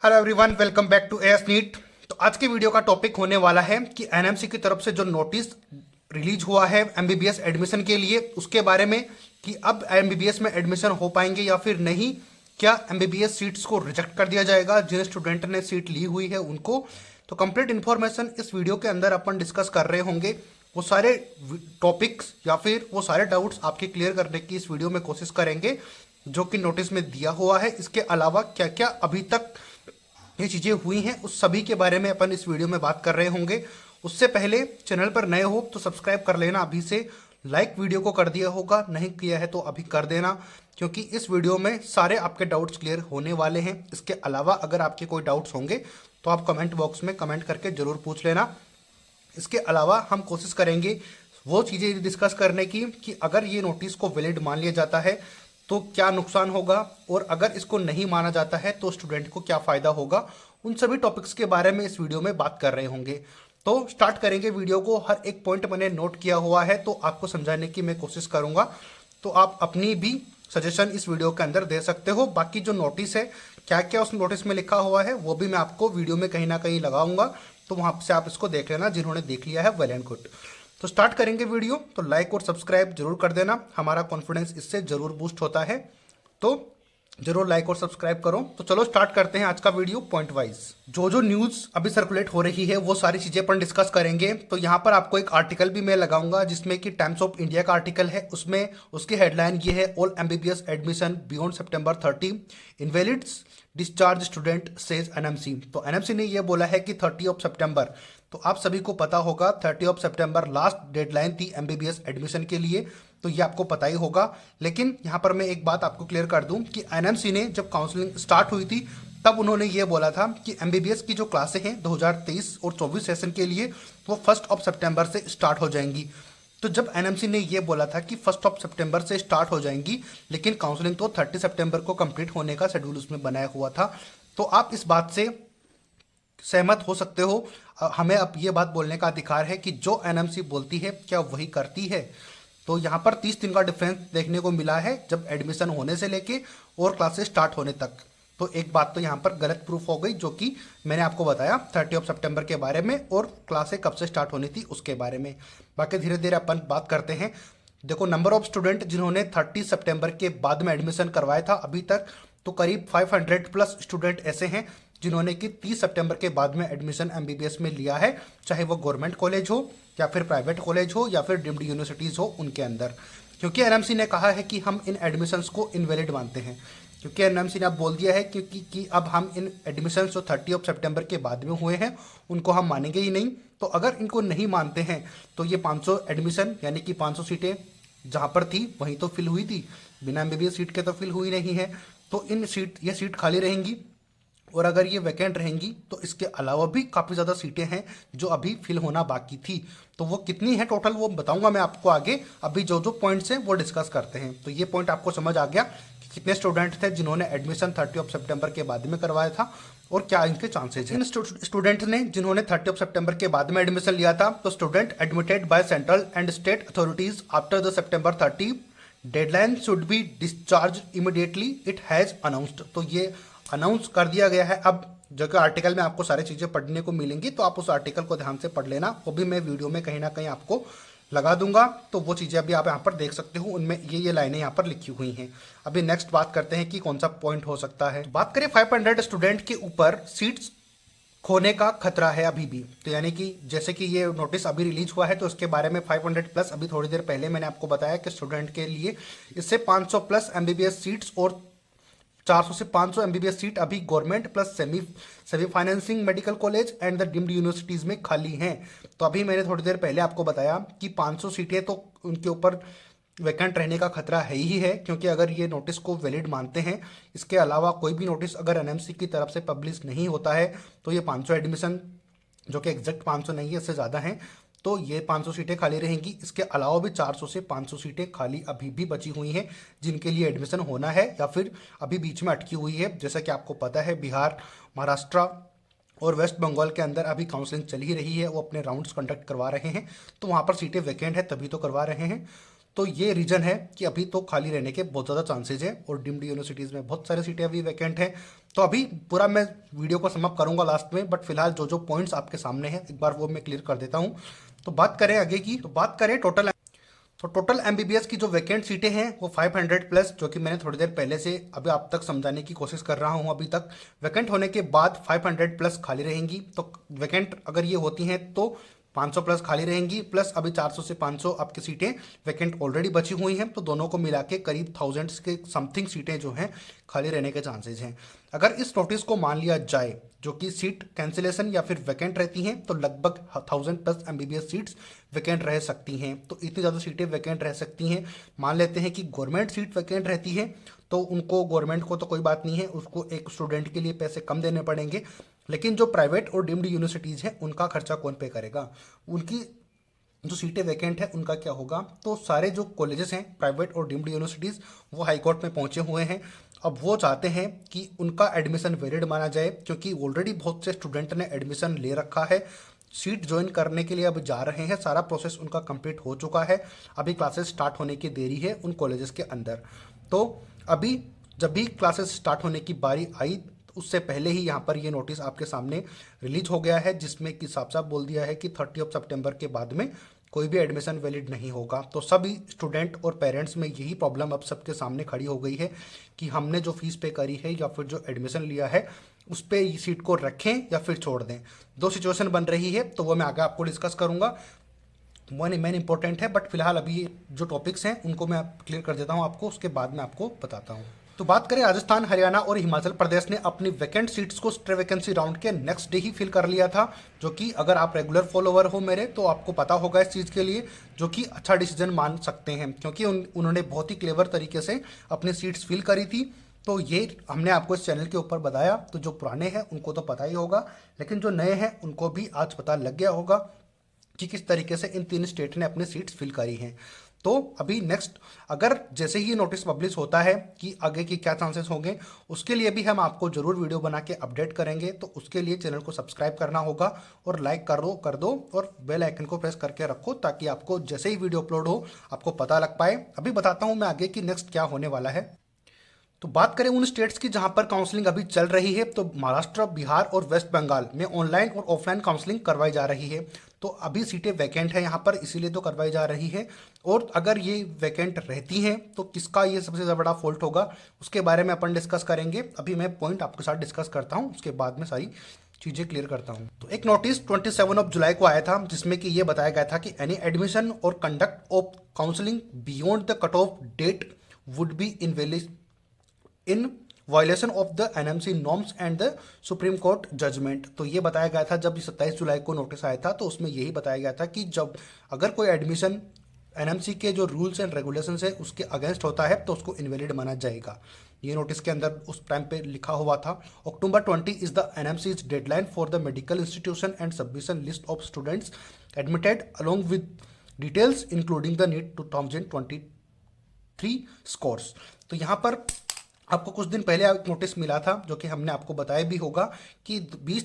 Hello everyone, welcome back to AS NEET. तो आज के वीडियो का टॉपिक होने वाला है कि एनएमसी की तरफ से जो नोटिस रिलीज हुआ है एमबीबीएस एडमिशन के लिए, उसके बारे में कि अब एमबीबीएस में एडमिशन हो पाएंगे या फिर नहीं। क्या एमबीबीएस सीट्स को रिजेक्ट कर दिया जाएगा जिन स्टूडेंट ने सीट ली हुई है उनको। तो कंप्लीट इन्फॉर्मेशन इस वीडियो के अंदर अपन डिस्कस कर रहे होंगे। वो सारे टॉपिक्स या फिर वो सारे डाउट्स आपके क्लियर करने की इस वीडियो में कोशिश करेंगे जो कि नोटिस में दिया हुआ है। इसके अलावा क्या क्या अभी तक ये चीज़ें हुई हैं उस सभी के बारे में अपन इस वीडियो में बात कर रहे होंगे। उससे पहले चैनल पर नए हो तो सब्सक्राइब कर लेना अभी से। लाइक वीडियो को कर दिया होगा, नहीं किया है तो अभी कर देना, क्योंकि इस वीडियो में सारे आपके डाउट्स क्लियर होने वाले हैं। इसके अलावा अगर आपके कोई डाउट्स होंगे तो आप कमेंट बॉक्स में कमेंट करके ज़रूर पूछ लेना। इसके अलावा हम कोशिश करेंगे वो चीज़ें डिस्कस करने की कि अगर ये नोटिस को वैलिड मान लिया जाता है तो क्या नुकसान होगा, और अगर इसको नहीं माना जाता है तो स्टूडेंट को क्या फ़ायदा होगा। उन सभी टॉपिक्स के बारे में इस वीडियो में बात कर रहे होंगे। तो स्टार्ट करेंगे वीडियो को। हर एक पॉइंट मैंने नोट किया हुआ है तो आपको समझाने की मैं कोशिश करूंगा। तो आप अपनी भी सजेशन इस वीडियो के अंदर दे सकते हो। बाकी जो नोटिस है, क्या क्या उस नोटिस में लिखा हुआ है, वो भी मैं आपको वीडियो में कहीं ना कहीं लगाऊंगा, तो वहाँ से आप इसको देख लेना जिन्होंने देख लिया है, वेल एंड गुड। तो स्टार्ट करेंगे वीडियो। तो लाइक और सब्सक्राइब जरूर कर देना, हमारा कॉन्फिडेंस इससे जरूर बूस्ट होता है। तो जरूर लाइक और सब्सक्राइब करो। तो चलो स्टार्ट करते हैं आज का वीडियो पॉइंट वाइज। जो जो न्यूज़ अभी सर्कुलेट हो रही है वो सारी चीज़ें अपन डिस्कस करेंगे। तो यहाँ पर आपको एक आर्टिकल भी मैं लगाऊंगा जिसमें कि टाइम्स ऑफ इंडिया का आर्टिकल है। उसमें उसकी हेडलाइन ये है, ऑल एमबीबीएस एडमिशन बियॉन्ड सितंबर 30 इनवैलिड्स डिस्चार्ज स्टूडेंट सेज एनएमसी। तो एनएमसी ने ये बोला है कि 30 सितंबर, तो आप सभी को पता होगा 30 सितंबर लास्ट डेडलाइन थी एमबीबीएस एडमिशन के लिए, तो ये आपको पता ही होगा। लेकिन यहाँ पर मैं एक बात आपको क्लियर कर दूं कि एनएमसी ने जब काउंसलिंग स्टार्ट हुई थी तब उन्होंने ये बोला था कि एमबीबीएस की जो क्लासें हैं 2023 और 24 सेशन के लिए वो 1 सितंबर से स्टार्ट हो जाएंगी। तो जब एनएमसी ने ये बोला था कि 1 सितंबर से स्टार्ट हो जाएंगी, लेकिन काउंसलिंग तो 30 सितंबर को कंप्लीट होने का शेड्यूल उसमें बनाया हुआ था। तो आप इस बात से सहमत हो सकते हो। हमें अब ये बात बोलने का अधिकार है कि जो एनएमसी बोलती है क्या वही करती है। तो यहाँ पर 30 दिन का डिफरेंस देखने को मिला है जब एडमिशन होने से लेके और क्लासेस स्टार्ट होने तक। तो एक बात तो यहाँ पर गलत प्रूफ हो गई, जो कि मैंने आपको बताया 30 सितंबर के बारे में और क्लासें कब से स्टार्ट होनी थी उसके बारे में। बाकी धीरे धीरे अपन बात करते हैं। देखो, नंबर ऑफ स्टूडेंट जिन्होंने 30 सितंबर के बाद में एडमिशन करवाया था अभी तक, तो करीब 500 प्लस स्टूडेंट ऐसे हैं जिन्होंने कि 30 सितंबर के बाद में एडमिशन एमबीबीएस में लिया है, चाहे वो गवर्नमेंट कॉलेज हो या फिर प्राइवेट कॉलेज हो या फिर डीम्ड यूनिवर्सिटीज़ हो उनके अंदर। क्योंकि एनएमसी ने कहा है कि हम इन एडमिशन्स को इनवैलिड मानते हैं, क्योंकि एनएमसी ने अब बोल दिया है क्योंकि कि अब हम इन एडमिशन्स जो 30 सितंबर के बाद में हुए हैं उनको हम मानेंगे ही नहीं। तो अगर इनको नहीं मानते हैं तो ये 500 एडमिशन यानी कि 500 सीटें जहाँ पर थी वहीं तो फिल हुई थी, बिना एमबीबीएस सीट के तो फिल हुई नहीं है। तो ये सीट खाली रहेंगी, और अगर ये वैकेंट रहेंगी तो इसके अलावा भी काफ़ी ज़्यादा सीटें हैं जो अभी फिल होना बाकी थी। तो वो कितनी है टोटल वो बताऊंगा मैं आपको आगे। अभी जो जो पॉइंट्स हैं वो डिस्कस करते हैं। तो ये पॉइंट आपको समझ आ गया कि कितने स्टूडेंट थे जिन्होंने एडमिशन 30 सितंबर के बाद में करवाया था और क्या इनके चांसेज हैं। इन स्टूडेंट ने जिन्होंने 30 सितंबर के बाद में एडमिशन लिया था, तो student admitted by central and state authorities after the September 30 deadline should be discharge immediately it has announced. तो ये अनाउंस कर दिया गया है। अब जो कि आर्टिकल में आपको सारी चीज़ें पढ़ने को मिलेंगी, तो आप उस आर्टिकल को ध्यान से पढ़ लेना, वो भी मैं वीडियो में कहीं ना कहीं आपको लगा दूंगा। तो वो चीज़ें अभी आप यहाँ पर देख सकते हो, उनमें ये लाइनें यहाँ पर लिखी हुई हैं। अभी नेक्स्ट बात करते हैं कि कौन सा पॉइंट हो सकता है। बात करें 500 स्टूडेंट के ऊपर सीट्स खोने का खतरा है अभी भी। तो यानी कि जैसे कि ये नोटिस अभी रिलीज हुआ है तो उसके बारे में 500 प्लस, अभी थोड़ी देर पहले मैंने आपको बताया कि स्टूडेंट के लिए इससे 500 प्लस एमबीबीएस सीट्स और 400 से 500 एमबीबीएस सीट अभी government plus semi financing medical college and the deemed universities में खाली हैं। तो अभी मैंने थोड़ी देर पहले आपको बताया कि 500 सीटें तो उनके ऊपर वैकेंट रहने का खतरा है ही है, क्योंकि अगर ये नोटिस को वैलिड मानते हैं। इसके अलावा कोई भी नोटिस अगर एनएमसी की तरफ से पब्लिश नहीं होता है तो ये 500 एडमिशन, जो कि एग्जैक्ट 500 नहीं है, इससे ज़्यादा हैं, तो ये 500 सीटें खाली रहेंगी। इसके अलावा भी 400 से 500 सीटें खाली अभी भी बची हुई हैं जिनके लिए एडमिशन होना है या फिर अभी बीच में अटकी हुई है। जैसा कि आपको पता है बिहार, महाराष्ट्र और वेस्ट बंगाल के अंदर अभी काउंसलिंग चल ही रही है, वो अपने राउंड्स कंडक्ट करवा रहे हैं, तो वहाँ पर सीटें वैकेंट है तभी तो करवा रहे हैं। तो ये रीजन है कि अभी तो खाली रहने के बहुत ज़्यादा चांसेज हैं और डीम्ड यूनिवर्सिटीज़ में बहुत सारी सीटें अभी वैकेंट हैं। तो अभी पूरा मैं वीडियो को समाप्त करूंगा लास्ट में, बट फिलहाल जो जो पॉइंट्स आपके सामने हैं एक बार वो मैं क्लियर कर देता हूं। तो बात करें आगे की, तो बात करें टोटल एमबीबीएस की जो वैकेंट सीटें हैं वो 500 प्लस, जो कि मैंने थोड़ी देर पहले से अभी आप तक समझाने की कोशिश कर रहा हूं। अभी तक वैकेंट होने के बाद 500 प्लस खाली रहेंगी। तो वैकेंट अगर ये होती हैं तो 500 प्लस खाली रहेंगी, प्लस अभी 400 से 500 आपकी सीटें वैकेंट ऑलरेडी बची हुई हैं। तो दोनों को मिला के करीब थाउजेंड्स के समथिंग सीटें जो हैं खाली रहने के चांसेस हैं। अगर इस नोटिस को मान लिया जाए जो कि सीट कैंसिलेशन या फिर वैकेंट रहती हैं, तो लगभग 1000 प्लस एमबीबीएस सीट्स वैकेंट रह सकती हैं। तो इतनी ज़्यादा सीटें वैकेंट रह सकती हैं। मान लेते हैं कि गवर्नमेंट सीट वैकेंट रहती है तो उनको, गवर्नमेंट को तो कोई बात नहीं है, उसको एक स्टूडेंट के लिए पैसे कम देने पड़ेंगे। लेकिन जो प्राइवेट और डीम्ड यूनिवर्सिटीज़ हैं उनका खर्चा कौन पे करेगा? उनकी जो सीटें वैकेंट है उनका क्या होगा? तो सारे जो कॉलेजेस हैं प्राइवेट और डीम्ड यूनिवर्सिटीज़ वो हाई कोर्ट में पहुंचे हुए हैं। अब वो चाहते हैं कि उनका एडमिशन वैलिड माना जाए, क्योंकि ऑलरेडी बहुत से स्टूडेंट ने एडमिशन ले रखा है, सीट ज्वाइन करने के लिए अब जा रहे हैं, सारा प्रोसेस उनका कंप्लीट हो चुका है, अभी क्लासेस स्टार्ट होने की देरी है उन कॉलेजेस के अंदर। तो अभी जब भी क्लासेस स्टार्ट होने की बारी आई उससे पहले ही यहाँ पर ये नोटिस आपके सामने रिलीज हो गया है, जिसमें कि साफ साफ बोल दिया है कि 30 सितंबर के बाद में कोई भी एडमिशन वैलिड नहीं होगा। तो सभी स्टूडेंट और पेरेंट्स में यही प्रॉब्लम अब सबके सामने खड़ी हो गई है कि हमने जो फीस पे करी है या फिर जो एडमिशन लिया है उस पर सीट को रखें या फिर छोड़ दें। दो सिचुएशन बन रही है, तो वो मैं आगे आपको डिस्कस करूंगा। मेन इंपॉर्टेंट है, बट फिलहाल अभी जो टॉपिक्स हैं उनको मैं क्लियर कर देता हूँ आपको, उसके बाद में आपको बताता हूँ। तो बात करें, राजस्थान, हरियाणा और हिमाचल प्रदेश ने अपनी वैकेंट सीट्स को स्टे वैकेंसी राउंड के नेक्स्ट डे ही फिल कर लिया था, जो कि अगर आप रेगुलर फॉलोवर हो मेरे तो आपको पता होगा इस चीज़ के लिए, जो कि अच्छा डिसीजन मान सकते हैं, क्योंकि उन्होंने बहुत ही क्लेवर तरीके से अपनी सीट्स फिल करी थी। तो ये हमने आपको इस चैनल के ऊपर बताया, तो जो पुराने हैं उनको तो पता ही होगा, लेकिन जो नए हैं उनको भी आज पता लग गया होगा कि किस तरीके से इन तीन स्टेट ने अपनी सीट्स फिल करी हैं। तो अभी नेक्स्ट, अगर जैसे ही नोटिस पब्लिश होता है कि आगे की क्या चांसेस होंगे, उसके लिए भी हम आपको जरूर वीडियो बना के अपडेट करेंगे। तो उसके लिए चैनल को सब्सक्राइब करना होगा और लाइक कर दो और बेल आइकन को प्रेस करके रखो, ताकि आपको जैसे ही वीडियो अपलोड हो आपको पता लग पाए। अभी बताता हूँ मैं आगे की नेक्स्ट क्या होने वाला है। तो बात करें उन स्टेट्स की जहां पर काउंसलिंग अभी चल रही है, तो महाराष्ट्र, बिहार और वेस्ट बंगाल में ऑनलाइन और ऑफलाइन काउंसलिंग करवाई जा रही है। तो अभी सीटें वैकेंट है यहाँ पर, इसीलिए तो करवाई जा रही है। और अगर ये वैकेंट रहती हैं तो किसका ये सबसे ज़्यादा बड़ा फॉल्ट होगा, उसके बारे में अपन डिस्कस करेंगे। अभी मैं पॉइंट आपके साथ डिस्कस करता हूँ, उसके बाद में सारी चीज़ें क्लियर करता हूँ। तो एक नोटिस 27 जुलाई को आया था, जिसमें कि ये बताया गया था कि एनी एडमिशन और conduct of counselling beyond the cut off date would be invalid in violation of the NMC norms and the Supreme Court judgment. तो ये बताया गया था, जब 27 जुलाई को नोटिस आया था तो उसमें यही बताया गया था कि जब अगर कोई एडमिशन एनएमसी के जो रूल्स एंड रेगुलेशंस है उसके अगेंस्ट होता है तो उसको इनवैलिड माना जाएगा। ये नोटिस के अंदर उस टाइम पे लिखा हुआ था। October 20 is the NMC deadline for the medical institution and submission list of students admitted along with details including the NEET 2023 scores. तो यहाँ पर आपको कुछ दिन पहले एक नोटिस मिला था, जो कि हमने आपको बताया भी होगा कि 20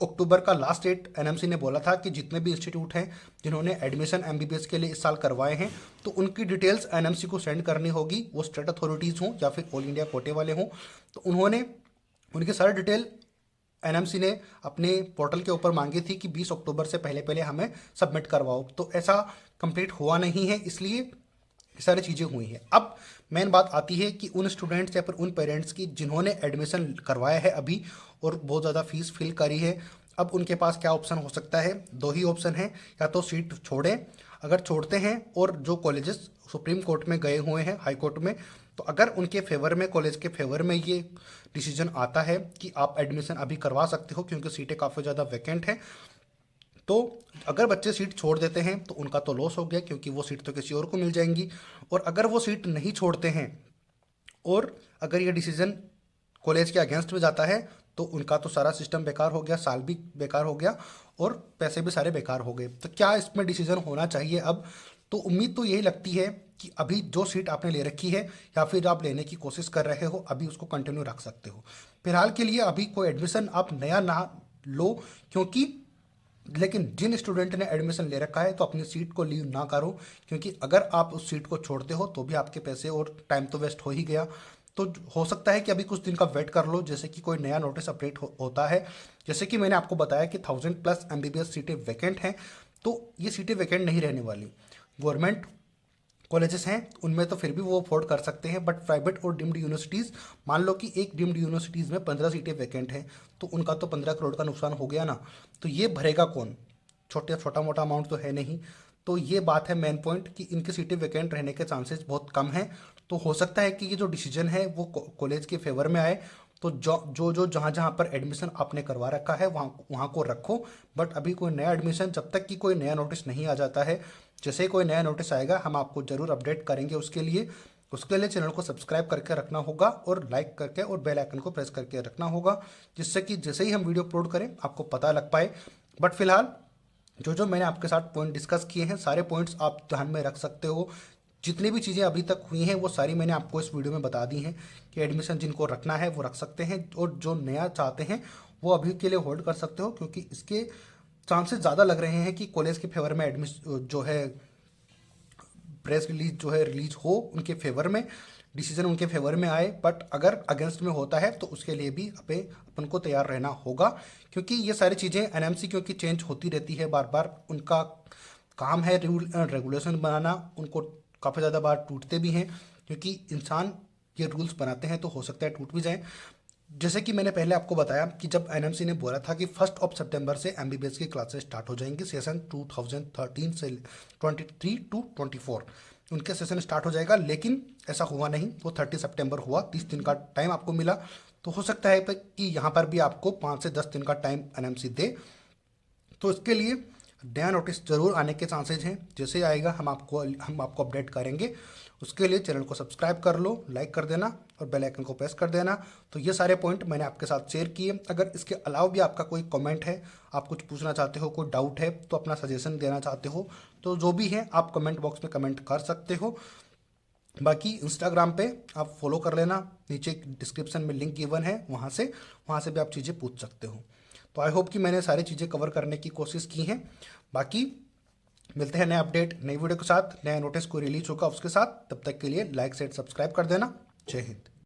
अक्टूबर का लास्ट डेट एनएमसी ने बोला था कि जितने भी इंस्टीट्यूट हैं जिन्होंने एडमिशन एमबीबीएस के लिए इस साल करवाए हैं तो उनकी डिटेल्स एनएमसी को सेंड करनी होगी, वो स्टेट अथॉरिटीज़ हों या फिर ऑल इंडिया कोटे वाले हों। तो उन्होंने उनकी सारी डिटेल एनएमसी ने अपने पोर्टल के ऊपर मांगी थी कि 20 अक्टूबर से पहले पहले हमें सबमिट करवाओ। तो ऐसा कंप्लीट हुआ नहीं है, इसलिए सारी चीज़ें हुई हैं। अब मेन बात आती है कि उन स्टूडेंट्स या फिर उन पेरेंट्स की जिन्होंने एडमिशन करवाया है अभी और बहुत ज़्यादा फीस फिल करी है, अब उनके पास क्या ऑप्शन हो सकता है? दो ही ऑप्शन है, या तो सीट छोड़ें, अगर छोड़ते हैं और जो कॉलेजेस सुप्रीम कोर्ट में गए हुए हैं, हाई कोर्ट में, तो अगर उनके फेवर में, कॉलेज के फेवर में ये डिसीजन आता है कि आप एडमिशन अभी करवा सकते हो क्योंकि सीटें काफ़ी ज़्यादा वैकेंट हैं, तो अगर बच्चे सीट छोड़ देते हैं तो उनका तो लॉस हो गया, क्योंकि वो सीट तो किसी और को मिल जाएंगी। और अगर वो सीट नहीं छोड़ते हैं और अगर ये डिसीजन कॉलेज के अगेंस्ट में जाता है तो उनका तो सारा सिस्टम बेकार हो गया, साल भी बेकार हो गया और पैसे भी सारे बेकार हो गए। तो क्या इसमें डिसीजन होना चाहिए अब? तो उम्मीद तो यही लगती है कि अभी जो सीट आपने ले रखी है या फिर आप लेने की कोशिश कर रहे हो, अभी उसको कंटिन्यू रख सकते हो। फिलहाल के लिए अभी कोई एडमिशन आप नया ना लो, क्योंकि लेकिन जिन स्टूडेंट ने एडमिशन ले रखा है तो अपनी सीट को लीव ना करो, क्योंकि अगर आप उस सीट को छोड़ते हो तो भी आपके पैसे और टाइम तो वेस्ट हो ही गया। तो हो सकता है कि अभी कुछ दिन का वेट कर लो, जैसे कि कोई नया नोटिस अपडेट होता है। जैसे कि मैंने आपको बताया कि 1000+ MBBS सीटें वैकेंट हैं, तो ये सीटें वैकेंट नहीं रहने वाली। गवर्नमेंट कॉलेजेस हैं उनमें तो फिर भी वो अफोर्ड कर सकते हैं, बट प्राइवेट और डीम्ड यूनिवर्सिटीज़, मान लो कि एक डीम्ड यूनिवर्सिटीज़ में 15 सीटें वैकेंट हैं, तो उनका तो 15 करोड़ का नुकसान हो गया ना। तो ये भरेगा कौन? छोटा मोटा अमाउंट तो है नहीं। तो ये बात है मेन पॉइंट कि इनकी सीटें वैकेंट रहने के चांसेस बहुत कम हैं। तो हो सकता है कि ये जो डिसीजन है वो कॉलेज के फेवर में आए। तो जो जहाँ जहाँ पर एडमिशन आपने करवा रखा है वहाँ वहाँ को रखो, बट अभी कोई नया एडमिशन, जब तक कि कोई नया नोटिस नहीं आ जाता है, जैसे ही कोई नया नोटिस आएगा हम आपको जरूर अपडेट करेंगे। उसके लिए चैनल को सब्सक्राइब करके रखना होगा और लाइक करके और बेल आइकन को प्रेस करके रखना होगा, जिससे कि जैसे ही हम वीडियो अपलोड करें आपको पता लग पाए। बट फिलहाल जो मैंने आपके साथ पॉइंट डिस्कस किए हैं, सारे पॉइंट्स आप ध्यान में रख सकते हो। जितनी भी चीज़ें अभी तक हुई हैं वो सारी मैंने आपको इस वीडियो में बता दी हैं कि एडमिशन जिनको रखना है वो रख सकते हैं, और जो नया चाहते हैं वो अभी के लिए होल्ड कर सकते हो, क्योंकि इसके चांसेस ज़्यादा लग रहे हैं कि कॉलेज के फेवर में एडमिशन जो है प्रेस रिलीज जो है रिलीज हो उनके फेवर में, डिसीजन उनके फेवर में आए। बट अगर अगेंस्ट में होता है तो उसके लिए भी अपन को तैयार रहना होगा, क्योंकि ये सारी चीज़ें एनएमसी क्योंकि चेंज होती रहती है बार बार, उनका काम है रूल एंड रेगुलेशन बनाना, उनको काफ़ी ज़्यादा बार टूटते भी हैं, क्योंकि इंसान ये रूल्स बनाते हैं तो हो सकता है टूट भी जाए। जैसे कि मैंने पहले आपको बताया कि जब एनएमसी ने बोला था कि 1 सितंबर से एमबीबीएस की क्लासेस स्टार्ट हो जाएंगी, सेशन 2013 से 23 to 24 उनके सेशन स्टार्ट हो जाएगा, लेकिन ऐसा हुआ नहीं। वो 30 सितंबर हुआ, 30 दिन का टाइम आपको मिला। तो हो सकता है कि यहाँ पर भी आपको 5 से 10 दिन का टाइम एनएमसी दे। तो इसके लिए नया नोटिस जरूर आने के चांसेज हैं, जैसे आएगा हम आपको अपडेट करेंगे। उसके लिए चैनल को सब्सक्राइब कर लो, लाइक कर देना और बेल आइकन को प्रेस कर देना। तो ये सारे पॉइंट मैंने आपके साथ शेयर किए। अगर इसके अलावा भी आपका कोई कमेंट है, आप कुछ पूछना चाहते हो, कोई डाउट है, तो अपना सजेशन देना चाहते हो, तो जो भी है आप कमेंट बॉक्स में कमेंट कर सकते हो। बाकी इंस्टाग्राम पे आप फॉलो कर लेना, नीचे डिस्क्रिप्शन में लिंक गिवन है, वहाँ से भी आप चीज़ें पूछ सकते हो। तो आई होप कि मैंने सारी चीज़ें कवर करने की कोशिश की हैं। बाकी मिलते हैं नए अपडेट नई वीडियो के साथ, नया नोटिस को रिलीज होगा उसके साथ। तब तक के लिए लाइक शेयर सब्सक्राइब कर देना। जय हिंद।